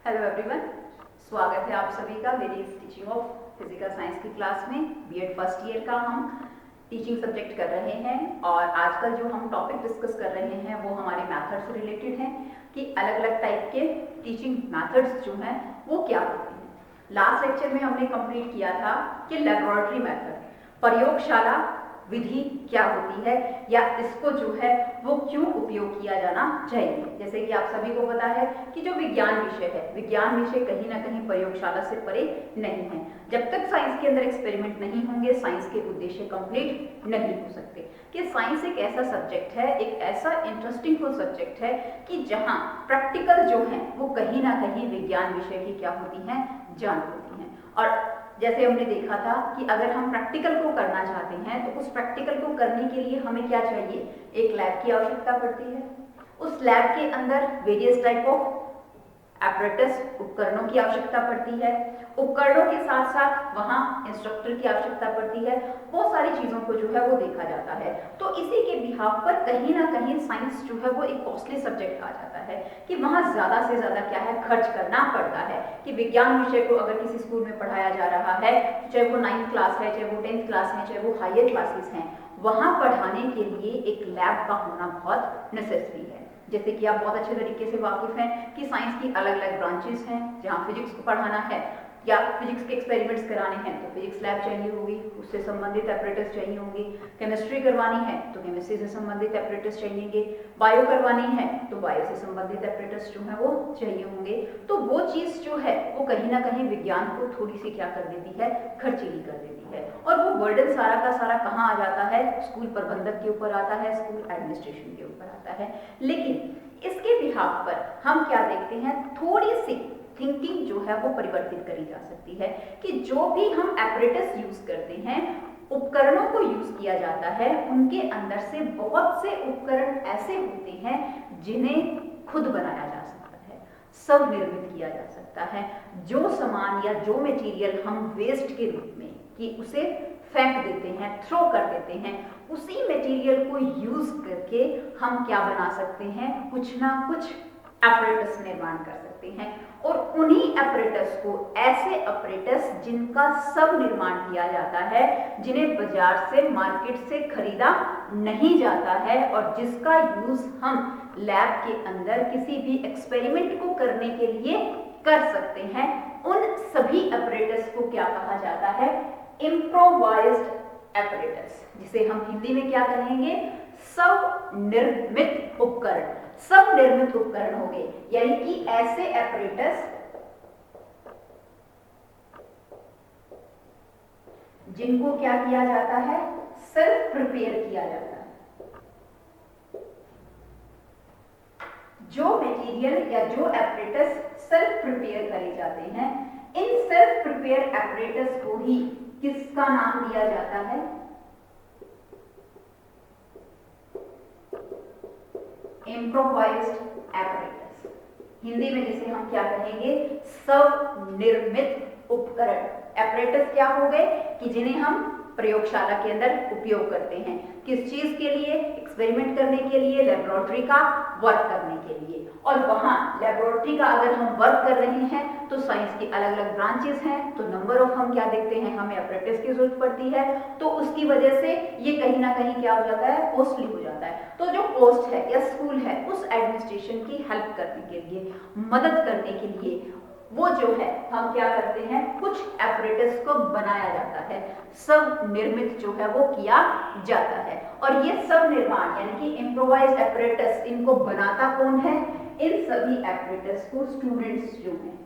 Hello everyone, स्वागत है आप सभी का मेरी इस टीचिंग ऑफ फिजिकल साइंस की क्लास में। बीएड फर्स्ट ईयर का हम टीचिंग सब्जेक्ट कर रहे हैं और आजकल जो हम टॉपिक डिस्कस कर रहे हैं वो हमारे मेथड से रिलेटेड हैं कि अलग अलग टाइप के टीचिंग मेथड्स जो हैं वो क्या होते हैं। लास्ट लेक्चर में हमने कंप्लीट किया था कि लेबोरेटरी मेथड, प्रयोगशाला विधि क्या होती है या इसको जो है वो क्यों उपयोग किया जाना चाहिए। जैसे कि आप सभी को पता है कि जो विज्ञान विषय है, विज्ञान विषय कहीं ना कहीं प्रयोगशाला से परे नहीं है। जब तक साइंस के अंदर एक्सपेरिमेंट नहीं होंगे साइंस के उद्देश्य कंप्लीट नहीं हो सकते। कि साइंस एक ऐसा सब्जेक्ट है, एक ऐसा इंटरेस्टिंग सब्जेक्ट है कि जहाँ प्रैक्टिकल जो है वो कहीं ना कहीं विज्ञान विषय की क्या होती हैं, जान होती हैं। और जैसे हमने देखा था कि अगर हम प्रैक्टिकल को करना चाहते हैं तो उस प्रैक्टिकल को करने के लिए हमें क्या चाहिए, एक लैब की आवश्यकता पड़ती है। उस लैब के अंदर वेरियस टाइप ऑफ एपरेटस, उपकरणों की आवश्यकता पड़ती है। उपकरणों के साथ साथ वहां इंस्ट्रक्टर की आवश्यकता पड़ती है। बहुत सारी चीजों को जो है वो देखा जाता है। तो इसी के बिहाफ पर कहीं ना कहीं साइंस जो है वो एक कॉस्टली सब्जेक्ट आ जाता है कि वहां ज्यादा से ज्यादा क्या है, खर्च करना पड़ता है। कि विज्ञान विषय को अगर किसी स्कूल में पढ़ाया जा रहा है, चाहे वो 9th क्लास है, चाहे वो 10th क्लास है, चाहे वो हायर क्लासेस हैं, वहां पढ़ाने के लिए एक लैब का होना बहुत नेसेसरी है। जैसे कि आप बहुत अच्छे तरीके से वाकिफ हैं कि साइंस की अलग अलग ब्रांचेस हैं। जहाँ फिजिक्स को पढ़ाना है या फिजिक्स के एक्सपेरिमेंट्स कराने हैं तो फिजिक्स लैब चाहिए होगी, उससे संबंधित एपरेटस चाहिए होंगी। केमिस्ट्री करवानी है तो केमिस्ट्री से संबंधित एपरेटस चाहिएंगे। बायो करवानी है तो बायो से संबंधित एपरेटस जो है वो चाहिए होंगे। तो वो चीज जो है वो कहीं ना कहीं विज्ञान को थोड़ी सी क्या कर देती है, खर्चीली कर देती है। और वो बर्डन सारा का सारा कहाँ आ जाता है, स्कूल प्रबंधक के ऊपर आता है, स्कूल एडमिनिस्ट्रेशन के ऊपर आता है। लेकिन इसके बिहाफ पर हम क्या देखते हैं, थोड़ी सी थिंकिंग जो है वो परिवर्तित करी जा सकती है कि जो भी हम एपरेटस यूज करते हैं, उपकरणों को यूज किया जाता है, उनके अंदर से बहुत से उपकरण ऐसे होते हैं जिन्हें खुद बनाया जा सकता है, सब निर्मित किया जा सकता है। जो सामान या जो मटेरियल हम वेस्ट के रूप में कि उसे फेंक देते हैं, थ्रो कर देते हैं, उसी मटेरियल को यूज करके हम क्या बना सकते हैं, कुछ ना कुछ एपरेटस निर्माण कर सकते हैं। और उन्हीं एपरेटस को, ऐसे एपरेटस जिनका सब निर्माण किया जाता है, जिन्हें बाजार से, मार्केट से खरीदा नहीं जाता है और जिसका यूज हम लैब के अंदर किसी भी एक्सपेरिमेंट को करने के लिए कर सकते हैं, उन सभी एपरेटस को क्या कहा जाता है, इम्प्रोवाइज्ड एपरेटस, जिसे हम हिंदी में क्या कहेंगे, सब निर्मित उपकरण। सब निर्मित उपकरण हो गए, यानी कि ऐसे एपरेटस जिनको क्या किया जाता है, सेल्फ प्रिपेयर किया जाता है। जो मटेरियल या जो एपरेटस सेल्फ प्रिपेयर करे जाते हैं, इन सेल्फ प्रिपेयर एपरेटस को ही किसका नाम दिया जाता है, इम्प्रोवाइज्ड एपरेटस। हिंदी में जिसे हम क्या कहेंगे, सब निर्मित उपकरण। एपरेटस क्या हो गए कि जिन्हें हम प्रयोगशाला के अंदर उपयोग करते हैं, किस चीज के लिए, एक्सपेरिमेंट करने के लिए, लेबोरेटरी का वर्क करने के लिए। और वहां लेबोरेटरी का अगर हम वर्क कर रहे हैं तो साइंस की अलग अलग ब्रांचेस हैं, तो नंबर ऑफ हम क्या देखते हैं, हमें एपरेटस की जरूरत पड़ती है। तो उसकी वजह से ये कहीं ना कहीं क्या हो जाता है, कॉस्टली हो जाता है। तो जो कॉस्ट है या स्कूल है, उस एडमिनिस्ट्रेशन की हेल्प करने के लिए, मदद करने के लिए, वो जो है हम क्या करते हैं, कुछ एपरेटस को बनाया जाता है, सब निर्मित जो है वो किया जाता है। और ये सब निर्माण यानी कि इम्प्रोवाइज्ड एपरेटस, इनको बनाता कौन है, इन सभी एपरेटस को स्टूडेंट्स जो हैं,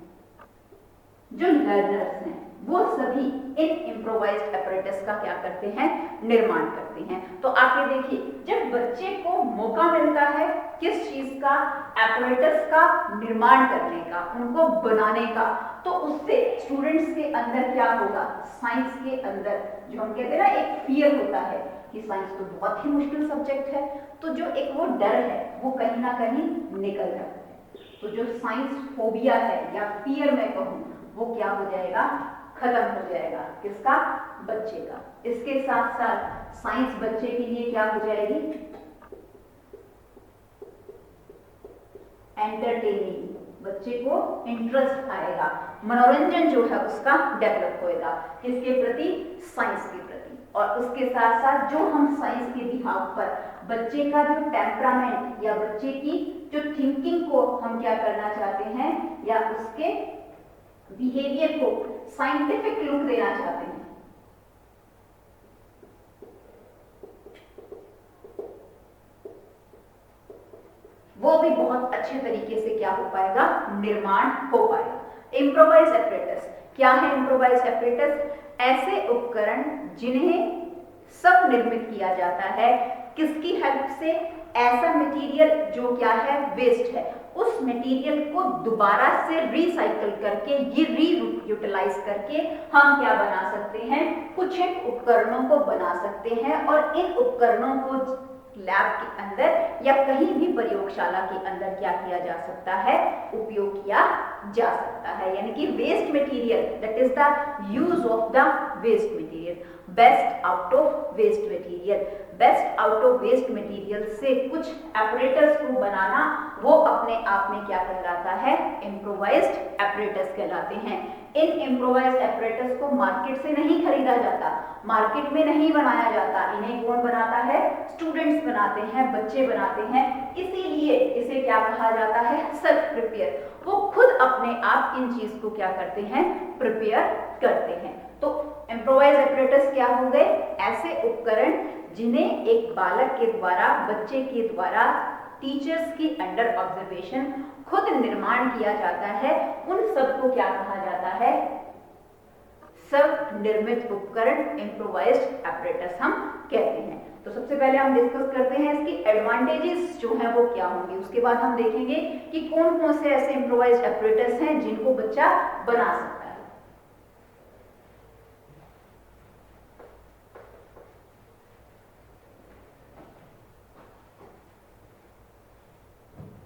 जो लर्नर्स हैं, वो सभी इन इम्प्रोवाइज्ड एपरेटस का क्या करते हैं, निर्माण करते हैं। तो आप ये देखिए, जब बच्चे को मौका मिलता है किस चीज का, एपरेटस का निर्माण करने का, उनको बनाने का, तो उससे स्टूडेंट्स के अंदर क्या होगा, साइंस के अंदर जो हम कहते हैं ना, एक फियर होता है कि साइंस तो बहुत ही मुश्किल सब्जेक्ट है, तो जो एक वो डर है वो कहीं ना कहीं निकल जाता है। तो जो साइंस फोबिया है या फियर मैं कहूँ, वो क्या हो जाएगा, खत्म हो जाएगा। किसका, बच्चे का। इसके साथ साथ साइंस बच्चे के लिए क्या हो जाएगी, एंटरटेनिंग, बच्चे को इंटरेस्ट आएगा, मनोरंजन जो है उसका डेवलप होएगा, किसके प्रति, साइंस के प्रति। और उसके साथ साथ जो हम साइंस के बिहाफ पर बच्चे का जो टेम्परामेंट या बच्चे की जो थिंकिंग को हम क्या करना चाहते हैं या उसके बिहेवियर को साइंटिफिक लुक देना चाहते हैं, वो भी बहुत अच्छे तरीके से क्या हो पाएगा, निर्माण हो पाएगा। इम्प्रोवाइज एपरेटस क्या है? इम्प्रोवाइज एपरेटस ऐसे उपकरण जिन्हें सब निर्मित किया जाता है, किसकी हेल्प से? ऐसा मटेरियल जो क्या है, वेस्ट है, उस मटेरियल को दोबारा से रिसाइकल करके, ये रीयूटिलाइज करके हम क्या बना सकते हैं, कुछ एक उपकरणों को बना सकते हैं। और इन उपकरणों को लैब के अंदर या कहीं भी प्रयोगशाला के अंदर क्या किया जा सकता है, उपयोग किया जा सकता है। यानी कि waste material, that is the use of the waste material, best out of waste material. Best out of waste material से कुछ एपरेटस को बनाना, वो अपने आप में क्या कहलाता है, इम्प्रोवाइज्ड एपरेटस कहलाते हैं। इन इम्प्रोवाइज्ड एपरेटस को मार्केट से नहीं खरीदा जाता, मार्केट में नहीं बनाया जाता, इन्हें कौन बनाता है, स्टूडेंट्स बनाते हैं, बच्चे बनाते हैं। इसीलिए इसे क्या कहा जाता है, सेल्फ प्रिपेयर। वो खुद अपने आप इन चीज को क्या करते हैं, प्रिपेयर करते हैं। तो इम्प्रोवाइज्ड एपरेटस क्या हो गए, ऐसे उपकरण जिन्हें एक बालक के द्वारा, बच्चे के द्वारा, टीचर्स की अंडर ऑब्जर्वेशन खुद निर्माण किया जाता है। उन सब को क्या कहा जाता है, सब निर्मित उपकरण, इम्प्रोवाइज्ड एपरेटस हम कहते हैं। तो सबसे पहले हम डिस्कस करते हैं इसकी एडवांटेजेस जो है वो क्या होंगे, उसके बाद हम देखेंगे कि कौन कौन से ऐसे इम्प्रोवाइज्ड एपरेटस हैं जिनको बच्चा बना सकता है।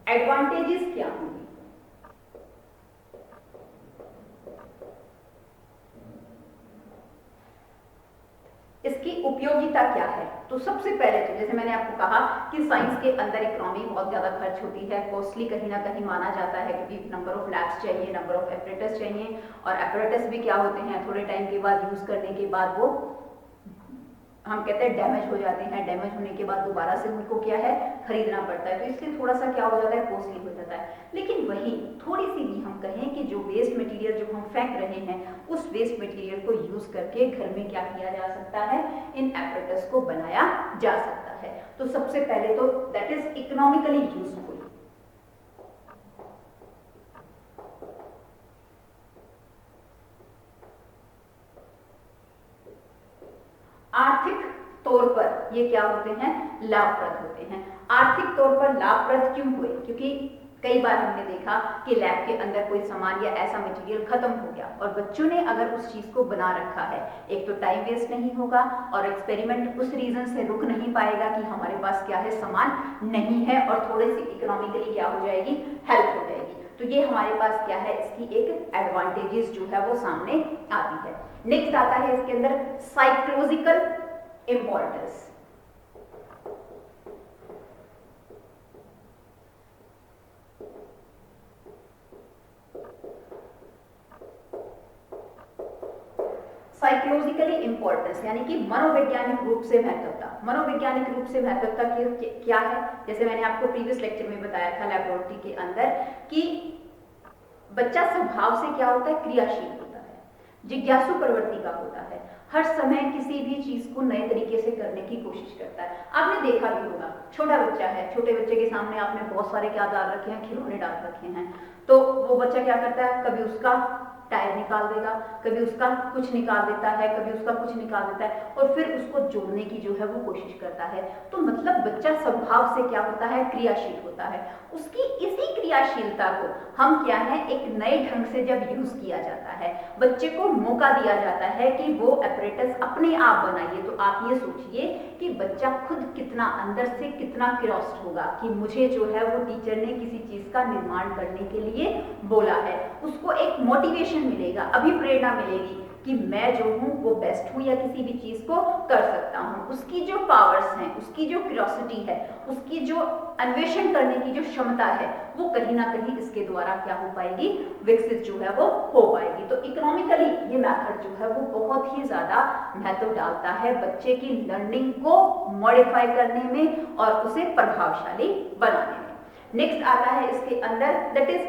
एडवांटेजेस क्या होंगी, इसकी उपयोगिता क्या है? तो सबसे पहले तो जैसे मैंने आपको कहा कि साइंस के अंदर इकोनॉमी बहुत ज्यादा खर्च होती है, कॉस्टली कहीं ना कहीं माना जाता है, क्योंकि नंबर ऑफ लैब्स चाहिए, नंबर ऑफ एपरेटस चाहिए, और एपरेटस भी क्या होते हैं, थोड़े टाइम के बाद यूज करने के बाद वो हम कहते हैं डैमेज हो जाते हैं, डैमेज होने के बाद दोबारा से उनको क्या है, खरीदना पड़ता है। तो इसलिए थोड़ा सा क्या हो जाता है, कॉस्टली हो जाता है। लेकिन वही थोड़ी सी भी हम कहें कि जो वेस्ट मटेरियल जो हम फेंक रहे हैं, उस वेस्ट मटेरियल को यूज करके घर में क्या किया जा सकता है, इन एपरेटस को बनाया जा सकता है। तो सबसे पहले तो दैट इज इकोनॉमिकली यूजफुल। आर्थिक तौर पर ये क्या होते हैं, लाभप्रद होते हैं। आर्थिक तौर पर लाभप्रद क्यों हुए? क्योंकि कई बार हमने देखा कि लैब के अंदर कोई सामान या ऐसा मटेरियल खत्म हो गया और बच्चों ने अगर उस चीज को बना रखा है, एक तो टाइम वेस्ट नहीं होगा और एक्सपेरिमेंट उस रीजन से रुक नहीं पाएगा कि हमारे पास क्या है, सामान नहीं है, और थोड़ी सी इकोनॉमिकली क्या हो जाएगी, हेल्प हो जाएगी। तो ये हमारे पास क्या है, इसकी एक एडवांटेजेस जो है वो सामने आती है। नेक्स्ट आता है इसके अंदर साइकोलॉजिकल इंपॉर्टेंस। साइकोलॉजिकली इंपॉर्टेंस यानी कि मनोवैज्ञानिक रूप से महत्वता। मनोवैज्ञानिक रूप से महत्वता क्या है? जैसे मैंने आपको प्रीवियस लेक्चर में बताया था लैबोरेटरी के अंदर कि बच्चा स्वभाव से क्या होता है, क्रियाशील होता है, जिज्ञासु प्रवृत्ति का होता है, हर समय किसी भी चीज को नए तरीके से करने की कोशिश करता है। आपने देखा भी होगा, छोटा बच्चा है, छोटे बच्चे के सामने आपने बहुत सारे क्या डाल रखे हैं, खिलौने डाल रखे हैं, तो वो बच्चा क्या करता है, कभी उसका टायर निकाल देगा, कभी उसका कुछ निकाल देता है, कभी उसका कुछ निकाल देता है, और फिर उसको जोड़ने की जो है वो कोशिश करता है। तो मतलब बच्चा स्वभाव से क्या होता है, क्रियाशील होता है। उसकी इसी क्रियाशीलता को हम क्या है, एक नए ढंग से जब यूज किया जाता है, बच्चे को मौका दिया जाता है कि वो एपरेटस अपने आप बनाइए, तो आप ये सोचिए कि बच्चा खुद कितना अंदर से कितना क्यूरियस होगा कि मुझे जो है वो टीचर ने किसी चीज का निर्माण करने के लिए बोला है। उसको एक मोटिवेशन मिलेगा, अभिप्रेरणा मिलेगी कि मैं जो हूँ वो बेस्ट हूँ या किसी भी चीज को कर सकता हूँ। उसकी जो पावर्स हैं, उसकी जो क्यूरियोसिटी है, उसकी जो अन्वेषण करने की जो क्षमता है, वो कहीं ना कहीं इसके द्वारा क्या हो पाएगी, विकसित जो है वो हो पाएगी। तो इकोनॉमिकली ये मेथड जो है वो बहुत ही ज्यादा महत्व डालता है बच्चे की लर्निंग को मॉडिफाई करने में और उसे प्रभावशाली बनाने में। नेक्स्ट आता है इसके अंदर, that is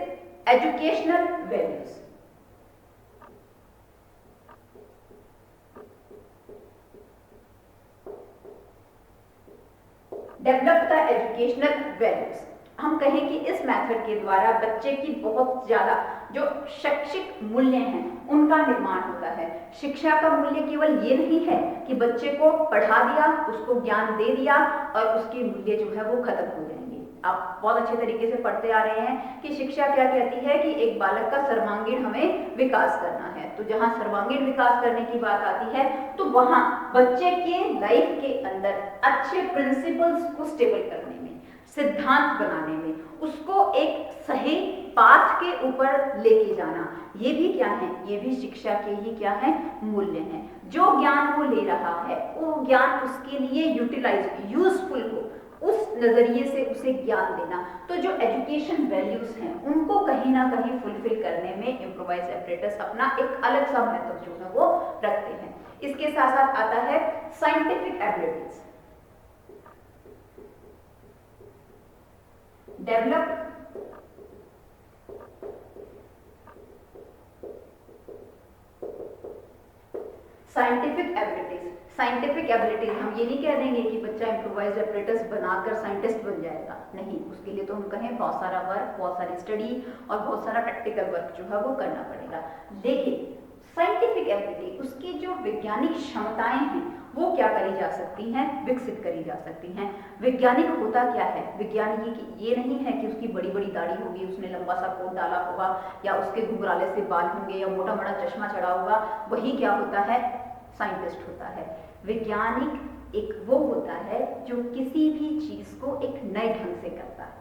educational values. Develop the educational values. हम कहें कि इस मेथड के द्वारा बच्चे की बहुत ज्यादा जो शैक्षिक मूल्य हैं उनका निर्माण होता है। शिक्षा का मूल्य केवल ये नहीं है कि बच्चे को पढ़ा दिया, उसको ज्ञान दे दिया और उसके मूल्य जो है वो खत्म हो जाएंगे। आप बहुत अच्छे तरीके से पढ़ते आ रहे हैं कि शिक्षा क्या कहती है कि एक बालक का सर्वांगीण हमें विकास करना है। तो जहां सर्वांगीण विकास करने की बात आती है तो वहां बच्चे के लाइफ के अंदर अच्छे प्रिंसिपल्स को स्टेबल करने में, सिद्धांत बनाने में, उसको एक सही पाथ के ऊपर लेके जाना, ये भी क्या है, ये भी शिक्षा के ही क्या है, मूल्य हैं। जो ज्ञान वो ले रहा है वो ज्ञान उसके लिए यूटिलाइज, यूजफुल हो, उस नजरिए से उसे ज्ञान देना। तो जो एजुकेशन वैल्यूज हैं उनको कहीं ना कहीं फुलफिल करने में इम्प्रोवाइज एपरेटस अपना एक अलग सा महत्व जो है वो रखते हैं। इसके साथ साथ आता है scientific abilities. Develop scientific abilities. Scientific abilities हम ये नहीं कह देंगे कि बच्चा इम्प्रोवाइज्ड एपरेटस बनाकर साइंटिस्ट बन जाएगा, नहीं, उसके लिए तो हम कहें बहुत सारा वर्क, बहुत सारी स्टडी और बहुत सारा प्रैक्टिकल वर्क जो है वो करना पड़ेगा। लेकिन साइंटिफिक एबिलिटी, उसकी जो वैज्ञानिक क्षमताएं हैं वो क्या करी जा सकती हैं, विकसित करी जा सकती हैं। वैज्ञानिक होता क्या है, वैज्ञानिक ये नहीं है कि उसकी बड़ी बड़ी दाढ़ी होगी, उसने लंबा सा कोट डाला होगा या उसके घुंघराले से बाल होंगे या मोटा बड़ा चश्मा चढ़ा होगा, वही क्या होता है, साइंटिस्ट होता है। वैज्ञानिक एक वो होता है जो किसी भी चीज को एक नए ढंग से करता है,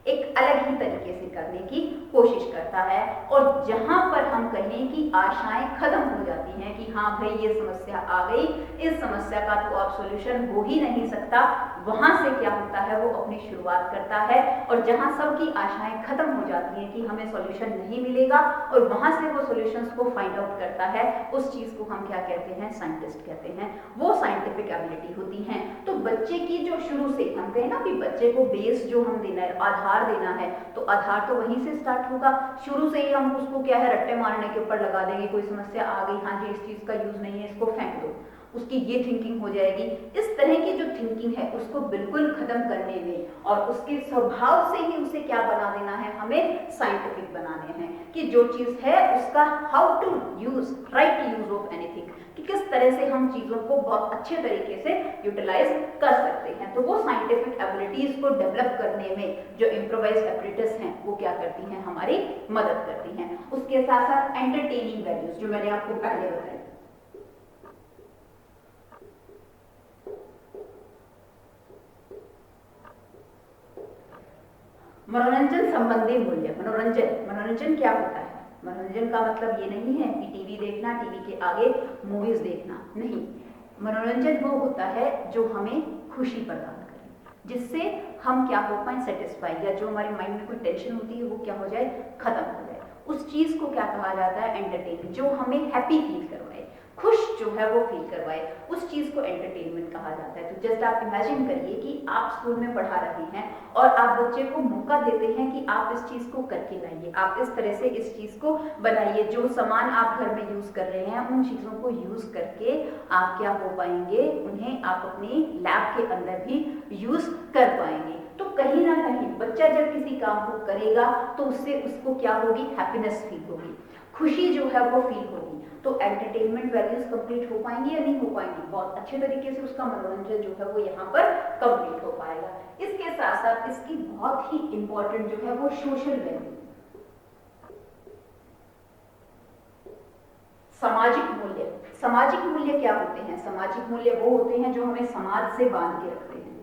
एक अलग ही तरीके से करने की कोशिश करता है। और जहां पर हम कहें कि आशाएं खत्म हो जाती हैं कि हाँ भाई ये समस्या आ गई, इस समस्या का तो अब सॉल्यूशन हो ही नहीं सकता, वहां से क्या होता है, वो अपनी शुरुआत करता है। और जहां सबकी आशाएं खत्म हो जाती हैं कि हमें सॉल्यूशन नहीं मिलेगा और वहां से वो सॉल्यूशंस को फाइंड आउट करता है, उस चीज को हम क्या कहते हैं, साइंटिस्ट कहते हैं। वो साइंटिफिक एबिलिटी होती हैं। तो बच्चे की जो शुरू से हम कहें ना कि बच्चे को बेस जो हम देना है, आधार देना है, तो आधार तो वहीं से स्टार्ट होगा। शुरू से ही हम उसको क्या है, रट्टे मारने के ऊपर लगा देंगे, कोई समस्या आ गई, हाँ जी इस चीज का यूज नहीं है, इसको फेंक दो, उसकी ये थिंकिंग हो जाएगी। इस तरह की जो थिंकिंग है उसको बिल्कुल खत्म करने में और उसके स्वभाव से ही उसे क्या बना देना है, हमें साइंटिफिक बनाने हैं कि जो चीज है उसका how to use, right use of anything, कि किस तरह से हम चीजों को बहुत अच्छे तरीके से यूटिलाइज कर सकते हैं। तो वो साइंटिफिक एबिलिटीज को डेवलप करने में जो इम्प्रोवाइज्ड एपरेटस हैं वो क्या करती हैं, हमारी मदद करती हैं। उसके साथ साथ एंटरटेनिंग वैल्यूज जो मैंने आपको पहले बताई। मनोरंजन संबंधी मूल्य। मनोरंजन क्या होता है, मनोरंजन का मतलब ये नहीं है कि टीवी देखना, टीवी के आगे मूवीज देखना, नहीं। मनोरंजन वो होता है जो हमें खुशी प्रदान करे, जिससे हम क्या हो पाए, सेटिस्फाई, या जो हमारे माइंड में कोई टेंशन होती है वो क्या हो जाए, खत्म हो जाए। उस चीज को क्या कहा जाता है, एंटरटेनमेंट, जो हमें हैप्पी फील करवाए, खुश जो है वो फील करवाए, उस चीज को एंटरटेनमेंट कहा जाता है। तो जस्ट आप इमेजिन करिए कि आप स्कूल में पढ़ा रहे हैं और आप बच्चे को मौका देते हैं कि आप इस चीज को करके लाइए, आप इस तरह से इस चीज को बनाइए, जो सामान आप घर में यूज कर रहे हैं उन चीजों को यूज करके आप क्या हो पाएंगे, उन्हें आप अपनी लैब के अंदर भी यूज कर पाएंगे। तो कहीं ना कहीं बच्चा जब किसी काम को करेगा तो उससे उसको क्या होगी, हैप्पीनेस फील होगी, खुशी जो है वो फील होगी। तो एंटरटेनमेंट वैल्यूज कंप्लीट हो पाएंगी या नहीं हो पाएंगी, बहुत अच्छे तरीके से उसका मनोरंजन जो है वो यहाँ पर कंप्लीट हो पाएगा। इसके साथ साथ इसकी बहुत ही इंपॉर्टेंट जो है वो सोशल वैल्यू, सामाजिक मूल्य। सामाजिक मूल्य क्या होते हैं, सामाजिक मूल्य वो होते हैं जो हमें समाज से बांध के रखते हैं,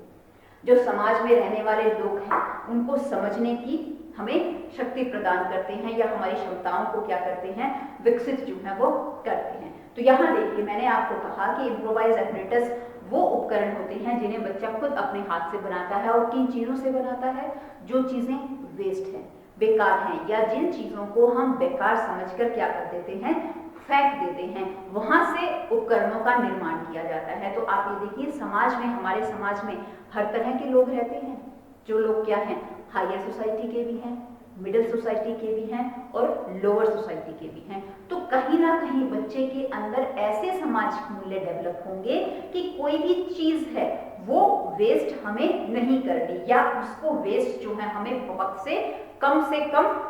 जो समाज में रहने वाले लोग हैं उनको समझने की हमें शक्ति प्रदान करते हैं या हमारी क्षमताओं को क्या करते हैं, विकसित जो है वो करते हैं। तो यहाँ देखिए मैंने आपको कहा कि इम्प्रोवाइज एपरेटस वो उपकरण होते हैं जिन्हें बच्चा खुद अपने हाथ से बनाता है और किन चीजों से बनाता है, जो चीजें वेस्ट हैं, बेकार हैं, या जिन चीजों को हम बेकार समझकर क्या कर देते हैं, फेंक देते हैं, वहां से उपकरणों का निर्माण किया जाता है। तो आप ये देखिए समाज में, हमारे समाज में हर तरह के लोग रहते हैं। जो लोग क्या हैं, हायर सोसाइटी के भी हैं, मिडिल सोसाइटी के भी हैं और लोअर सोसाइटी के भी हैं। तो कहीं ना कहीं बच्चे के अंदर ऐसे सामाजिक मूल्य डेवलप होंगे कि कोई भी चीज है वो वेस्ट हमें नहीं करनी, या उसको वेस्ट जो है हमें बहुत से कम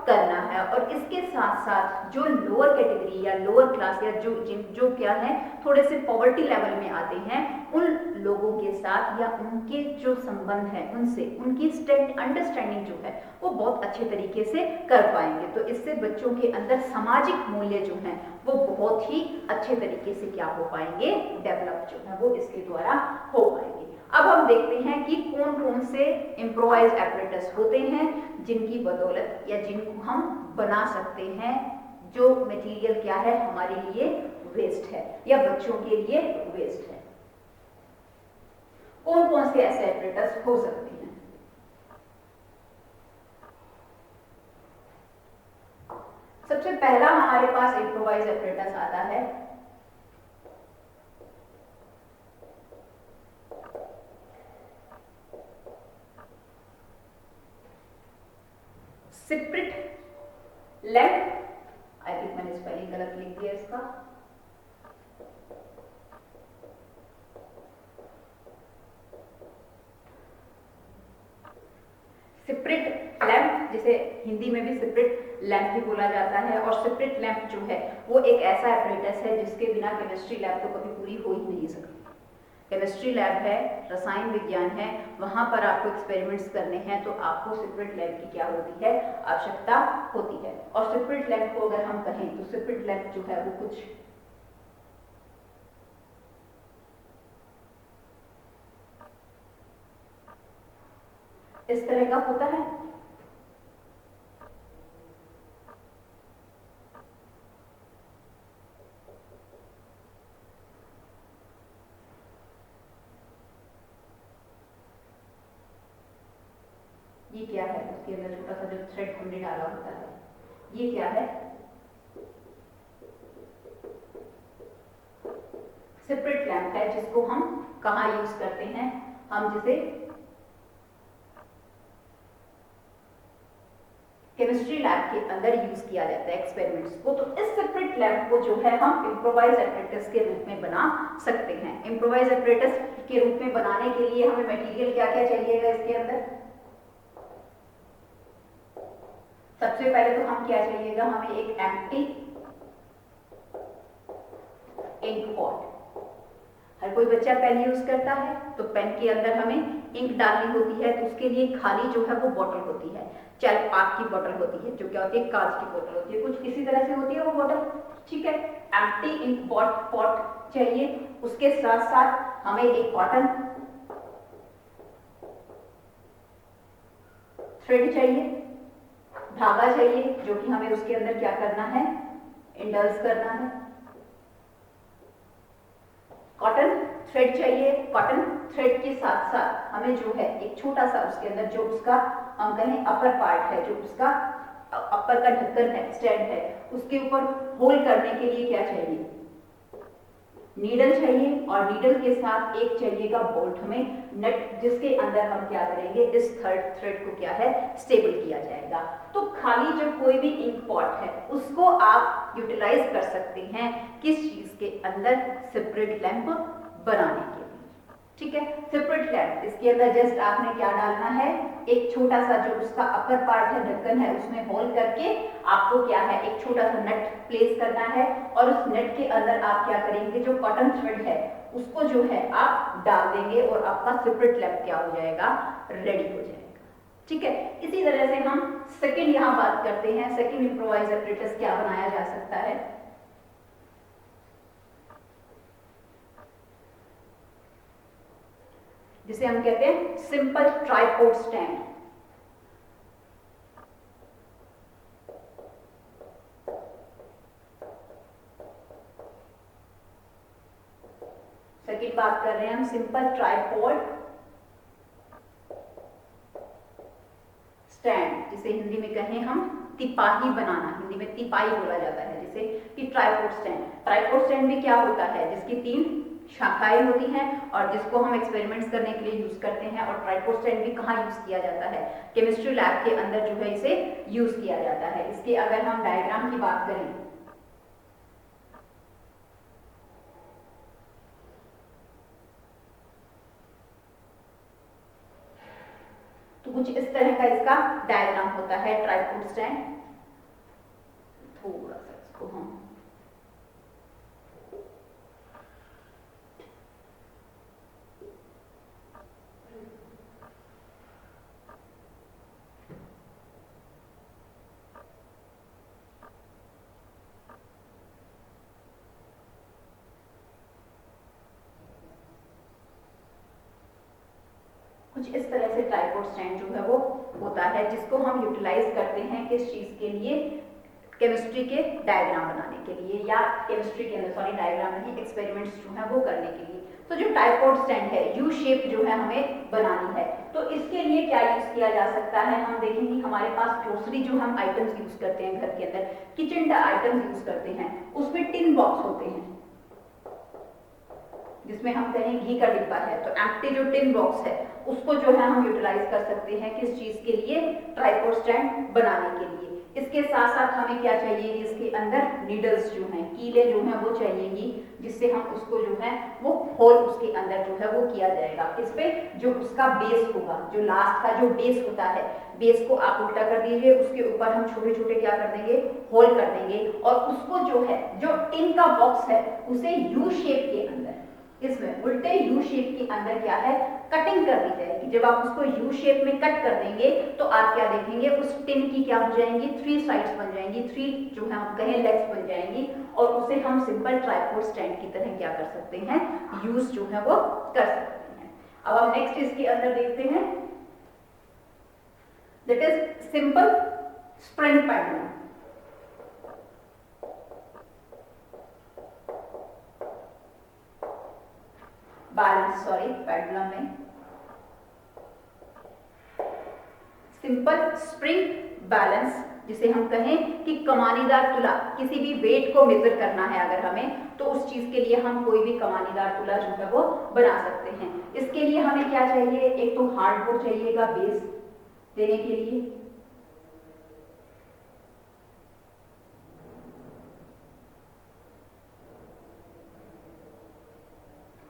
करना है। और इसके साथ साथ जो लोअर कैटेगरी या लोअर क्लास या जो क्या है थोड़े से पॉवर्टी लेवल में आते हैं, उन लोगों के साथ या उनके जो संबंध है उनसे उनकी अंडरस्टैंडिंग जो है वो बहुत अच्छे तरीके से कर पाएंगे। तो इससे बच्चों के अंदर सामाजिक मूल्य जो हैं वो बहुत ही अच्छे तरीके से क्या हो पाएंगे, डेवलप जो है वो इसके द्वारा हो पाएंगे। अब हम देखते हैं कि कौन कौन से इम्प्रोवाइज एपरेटस होते हैं जिनकी बदौलत या जिनको हम बना सकते हैं, जो मटेरियल क्या है हमारे लिए वेस्ट है या बच्चों के लिए वेस्ट है। कौन कौन से ऐसे एपरेटस हो सकते हैं? सबसे पहला हमारे पास इम्प्रोवाइज एपरेटस आता है सिप्रिट लैंप। आई थिंक मैंने स्पेलिंग गलत लिख दिया इसका। सिप्रिट लैंप, जिसे हिंदी में भी सिप्रिट लैंप भी बोला जाता है। और सिप्रिट लैंप जो है वो एक ऐसा एपरेटस है जिसके बिना केमिस्ट्री लैब तो कभी पूरी हो ही नहीं सकती। केमिस्ट्री लैब है, रसायन विज्ञान है, वहां पर आपको एक्सपेरिमेंट्स करने हैं तो आपको सिप्रिट लैंप की क्या होती है, आवश्यकता होती है। और सिप्रिट लैंप को अगर हम कहें तो सिप्रिट लैंप जो है वो कुछ इस तरह का होता है। ये क्या है, उसके अंदर छोटा सा जो थ्रेड हमने डाला होता है, ये क्या है, सिप्रिट लैंप है, जिसको हम कहाँ यूज करते हैं, हम जिसे केमिस्ट्री लैब के अंदर यूज किया जाता है एक्सपेरिमेंट्स को। तो इस सिप्रिट लैंप को जो है हम इम्प्रोवाइज एपरेटस के रूप में बना सकते हैं। इम्प्रोवाइज एपरेटस के रूप में बनाने के लिए हमें मटेरियल क्या क्या चाहिएगा इसके अंदर? सबसे पहले तो हम क्या चाहिएगा, हमें एक एम्प्टी इंक पॉट। हर कोई बच्चा पेन यूज करता है तो पेन के अंदर हमें इंक डालनी होती है, तो उसके लिए खाली जो है वो बॉटल होती है, चाहे पाक की बॉटल होती है, जो क्या होती है, कांच की बोतल होती है, कुछ किसी तरह से होती है वो बॉटल, ठीक है। एम्प्टी इंक पॉट चाहिए। उसके साथ साथ हमें एक कॉटन थ्रेड चाहिए, धागा चाहिए, जो कि हमें उसके अंदर क्या करना है, इंडल्स करना है। कॉटन थ्रेड चाहिए। कॉटन थ्रेड के साथ साथ हमें जो है एक छोटा सा उसके अंदर जो उसका हम कहें अपर पार्ट है, जो उसका अपर का ढक्कन है, स्टैंड है, उसके ऊपर होल्ड करने के लिए क्या चाहिए, नीडल चाहिए। और नीडल के साथ एक चाहिएगा बोल्ट, हमें नट, जिसके अंदर हम क्या करेंगे, इस थ्रेड को क्या है, स्टेबल किया जाएगा। तो खाली जो कोई भी इंक पॉट है उसको आप यूटिलाइज कर सकते हैं किस चीज के अंदर, सिप्रिट लैंप बनाने के लिए, ठीक है। सिप्रिट लैंप, इसके अंदर जस्ट आपने क्या डालना है, एक छोटा सा जो उसका अपर पार्ट है, ढक्कन है, उसमें होल करके आपको क्या है, एक छोटा सा नट प्लेस करना है। और उस नट के अंदर आप क्या करेंगे, जो कॉटन थ्रेड है उसको जो है आप डाल देंगे और आपका सिप्रिट लैंप क्या हो जाएगा, रेडी हो जाएगा, ठीक है। इसी तरह से हम सेकंड यहां बात करते हैं, सेकंड इम्प्रोवाइज एपरेटस क्या बनाया जा सकता है, जिसे हम कहते हैं सिंपल ट्राइपॉड स्टैंड। सेकंड बात कर रहे हैं हम सिंपल ट्राइपॉड स्टैंड, जिसे हिंदी में कहें हम तिपाही बनाना, हिंदी में तिपाही बोला जाता है जिसे, कि ट्राइपॉड स्टैंड। ट्राइपॉड स्टैंड में क्या होता है, जिसकी 3 शाखाएं होती हैं और जिसको हम एक्सपेरिमेंट्स करने के लिए यूज करते हैं। और ट्राइपॉड स्टैंड भी कहाँ यूज किया जाता है, केमिस्ट्री लैब के अंदर जो है इसे यूज किया जाता है। इसके अगर हम डायग्राम की बात करें तो कुछ इस तरह का इसका डायग्राम होता है ट्राइपॉड स्टैंड। थोड़ा सा इसको हम कुछ इस तरह से ट्राइपॉड स्टैंड जो है वो होता है, जिसको हम यूटिलाइज करते हैं किस चीज के लिए, केमिस्ट्री के डायग्राम बनाने के लिए, या केमिस्ट्री के अंदर सॉरी डायग्राम नहीं, एक्सपेरिमेंट्स जो है वो करने के लिए। तो जो ट्राइपॉड स्टैंड है यू शेप जो है हमें बनानी है, तो इसके लिए क्या यूज किया जा सकता है, हम देखेंगे हमारे पास ग्रोसरी जो हम आइटम्स यूज करते हैं घर के अंदर, किचन आइटम्स यूज करते हैं, उसमें टिन बॉक्स होते हैं जिसमें हम कहें घी का डिब्बा है, तो एम्प्टी जो टिन बॉक्स है उसको जो है हम यूटिलाइज कर सकते हैं किस चीज के लिए, ट्राइपॉड स्टैंड बनाने के लिए। इसके साथ साथ हमें क्या चाहिए, इसके अंदर नीडल्स जो हैं, कीले जो हैं वो चाहिएगी, जिससे हम उसको जो है वो होल उसके अंदर जो है वो किया जाएगा। इस पे जो उसका बेस होगा, जो लास्ट का जो बेस होता है, बेस को आप उल्टा कर दीजिए, उसके ऊपर हम छोटे छोटे क्या कर देंगे, होल कर देंगे, और उसको जो है जो टिन का बॉक्स है उसे यू शेप के अंदर, इसमें उल्टे यू शेप के अंदर क्या है, कटिंग कर दी जाएगी। जब आप उसको यू शेप में कट कर देंगे तो आप क्या देखेंगे, उस टिन की क्या हो जाएंगी, 3 साइड्स बन जाएंगी, 3 जो है हम कहें लेग्स बन जाएंगी, और उसे हम सिंपल ट्राइपॉड स्टैंड की तरह क्या कर सकते हैं, यूज जो है वो कर सकते हैं। अब हम नेक्स्ट इसके अंदर देखते हैं, that is simple spring pendulum. Balance sorry pendulum में सिंपल स्प्रिंग बैलेंस, जिसे हम कहें कि कमानीदार तुला, किसी भी वेट को मेजर करना है अगर हमें, तो उस चीज के लिए हम कोई भी कमानीदार तुला जो है वो बना सकते हैं। इसके लिए हमें क्या चाहिए, एक तो हार्डबोर्ड चाहिएगा बेस देने के लिए,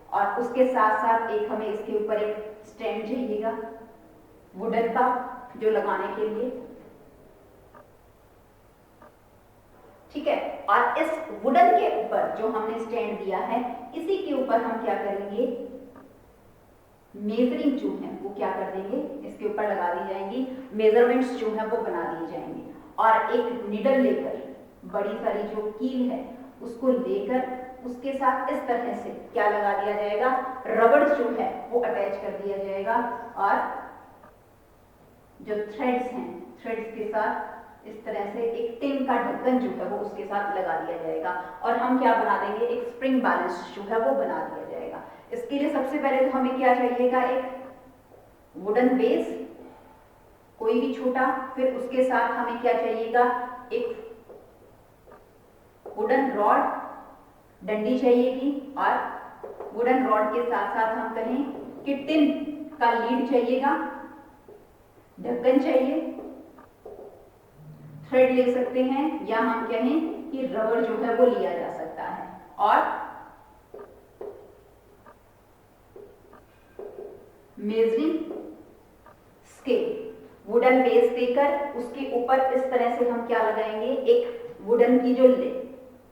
और उसके साथ साथ एक हमें इसके ऊपर एक स्टैंड चाहिएगा वुडन का, जो लगाने के लिए, ठीक है। और इस वुडन के ऊपर जो हमने स्टैंड दिया है, इसी के ऊपर हम क्या करेंगे, मेजरिंग जो है वो क्या कर देंगे, इसके ऊपर लगा दी जाएंगी, मेजरमेंट्स जो है वो बना दिए जाएंगे, और एक निडल लेकर, बड़ी सारी जो कील है उसको लेकर उसके साथ इस तरह से क्या लगा दिया जाएगा, रबड़ जो है वो अटैच कर दिया जाएगा, और जो थ्रेड्स हैं, थ्रेड्स के साथ इस तरह से एक टिन का ढक्कन जो है वो उसके साथ लगा दिया जाएगा, और हम क्या बना देंगे, एक स्प्रिंग बैलेंस जो है वो बना दिया जाएगा। इसके लिए सबसे पहले तो हमें क्या चाहिएगा, एक वुडन बेस कोई भी छोटा, फिर उसके साथ हमें क्या चाहिएगा, एक वुडन रॉड डंडी चाहिएगी, और वुडन रॉड के साथ साथ हम कहें कि टिन का लीड चाहिएगा, ढक्कन चाहिए, थ्रेड ले सकते हैं, या हम कहें कि रबर जो है वो लिया जा सकता है, और मेजरिंग स्केल, वुडन बेस देकर उसके ऊपर इस तरह से हम क्या लगाएंगे, एक वुडन की जो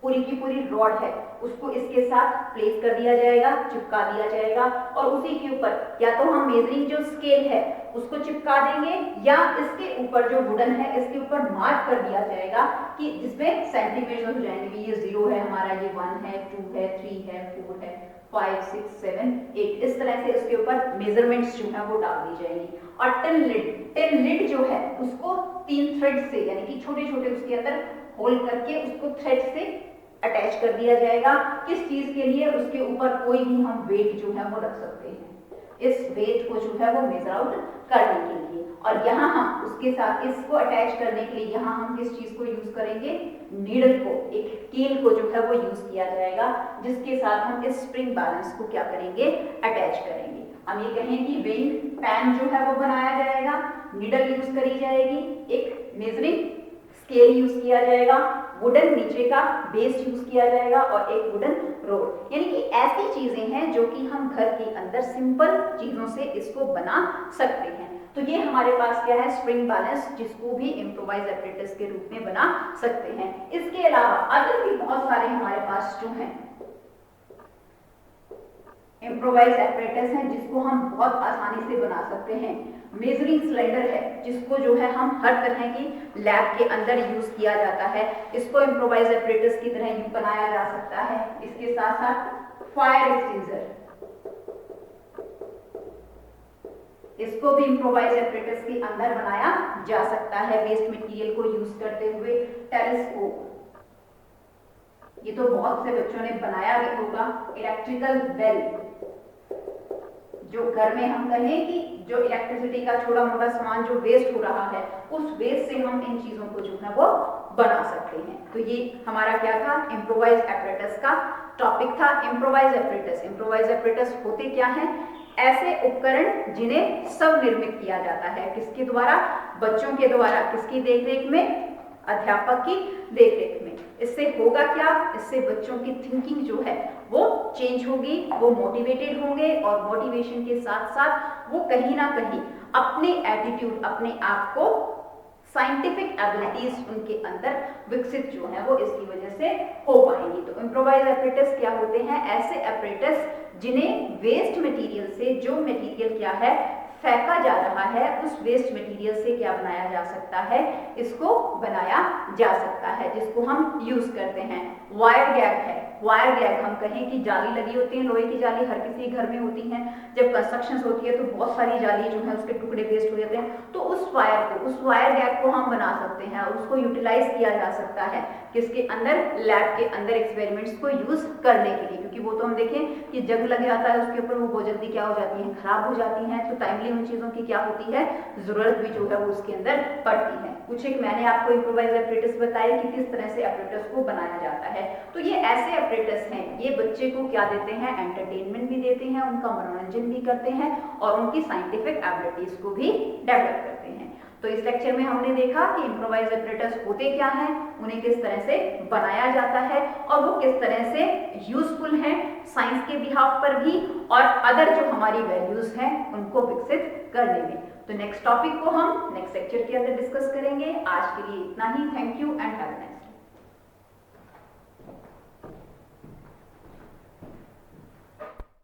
पूरी की पूरी रॉड है उसको इसके साथ प्लेस कर दिया जाएगा, चिपका दिया जाएगा, और उसी के ऊपर या तो हम मेजरिंग जो स्केल है उसको चिपका देंगे, या इसके ऊपर जो वुडन है इसके ऊपर मार्क कर दिया जाएगा कि जिसमें सेंटीमीटर हो जाएंगे, ये 0 है हमारा, ये 1 है, 2 है, 3 है, 4 है, 5, 6, 7, 8, इस तरह से इसके ऊपर मेजरमेंट्स जो है वो डाल दी जाएंगी। और टिन लिड जो है उसको 3 थ्रेड से, यानी कि छोटे छोटे उसके अंदर होल करके उसको थ्रेड से अटैच कर दिया जाएगा। किस चीज के लिए? उसके ऊपर कोई भी हम वेट जो है वो रख सकते हैं, इस वेट को जो है वो मेजर आउट करने के लिए। और यहाँ हम उसके साथ इसको अटैच करने के लिए यहाँ हम किस चीज को यूज करेंगे? नीडल को, एक कील को जो है वो यूज किया जाएगा, जिसके साथ हम इस स्प्रिंग बैलेंस को क्या करेंगे? अटैच करेंगे। हम ये कहें कि वेइंग पैन जो है वो बनाया जाएगा, नीडल यूज करी जाएगी, एक मेजरिंग स्केल यूज किया जाएगा, वुडन नीचे का बेस यूज किया जाएगा और एक वुडन रोड। यानी कि ऐसी चीजें हैं जो कि हम घर के अंदर सिंपल चीजों से इसको बना सकते हैं। तो ये हमारे पास क्या है? स्प्रिंग बैलेंस, जिसको भी इम्प्रोवाइज एपरेटस के रूप में बना सकते हैं। इसके अलावा अदर भी बहुत सारे हमारे पास जो हैं इम्प्रोवाइज एपरेटस हैं, जिसको हम बहुत आसानी से बना सकते हैं। मेजरिंग सिलेंडर है, जिसको जो है हम हर तरह की लैब के अंदर यूज किया जाता है, इसको इम्प्रोवाइज एपरेटस की तरह यूज बनाया जा सकता है। इसके साथ साथ फायर एक्सटिंग्विशर, इसको भी इम्प्रोवाइज एपरेटस के अंदर बनाया जा सकता है वेस्ट मटेरियल को यूज करते हुए। टेलीस्कोप, ये तो बहुत से बच्चों ने बनाया भी होगा। इलेक्ट्रिकल बेल, जो घर में हम कहें कि जो इलेक्ट्रिसिटी का छोटा मोटा सामान जो वेस्ट हो रहा है, उस वेस्ट से हम इन चीजों को जो है वो बना सकते हैं। तो ये हमारा क्या था? इम्प्रोवाइज एपरेटस का टॉपिक था। इम्प्रोवाइज एपरेटस, इम्प्रोवाइज एपरेटस होते क्या हैं? ऐसे उपकरण जिन्हें सब निर्मित किया जाता है, किसके द्वारा? बच्चों के द्वारा। किसकी देखरेख में? अध्यापक की देखरेख में। इससे होगा क्या? इससे बच्चों की थिंकिंग जो है वो चेंज होगी, वो मोटिवेटेड होंगे और मोटिवेशन के साथ साथ वो कहीं ना कहीं अपने एटीट्यूड, अपने आप को, साइंटिफिक एबिलिटीज उनके अंदर विकसित जो है वो इसकी वजह से हो पाएंगी। तो इम्प्रोवाइज एपरेटस क्या होते हैं? ऐसे एपरेटस जिन्हें वेस्ट मटेरियल से, जो मटेरियल क्या है फेंका जा रहा है, उस वेस्ट मटेरियल से क्या बनाया जा सकता है? इसको बनाया जा सकता है, जिसको हम यूज करते हैं। वायर गैग है, वायर गैग हम कहें कि जाली लगी होती है, लोहे की जाली हर किसी घर में होती है। जब कंस्ट्रक्शन होती है तो बहुत सारी जाली जो है उसके टुकड़े वेस्ट हो जाते हैं, तो उस वायर को, उस वायर गैग को हम बना सकते हैं और उसको यूटिलाइज किया जा सकता है किसके अंदर? लैब के अंदर एक्सपेरिमेंट्स को यूज करने के लिए। क्योंकि वो तो हम देखें कि जंग लग जाता है उसके ऊपर, वो बहुत जल्दी क्या हो जाती है? खराब हो जाती है। तो टाइमली उन चीजों की क्या होती है? जरूरत भी जो है वो उसके अंदर पड़ती है। कुछ एक मैंने आपको इम्प्रोवाइज एपरेटस बताया कि किस तरह से एपरेटस को बनाया जाता है। तो ये ऐसे एपरेटस हैं, ये बच्चे को क्या देते हैं? एंटरटेनमेंट भी देते हैं, उनका मनोरंजन भी करते हैं और उनकी साइंटिफिक एबिलिटीज को भी डेवलप करते हैं। तो इस लेक्चर में हमने देखा कि इम्प्रोवाइज एपरेटस होते क्या हैं, उन्हें किस तरह से बनाया जाता है और वो किस तरह से यूजफुल हैं साइंस के बिहाफ पर भी और अदर जो हमारी वैल्यूज हैं उनको विकसित करने में। तो नेक्स्ट टॉपिक को हम नेक्स्ट लेक्चर के अंदर डिस्कस करेंगे। आज के लिए इतना ही। Thank you and have a nice day.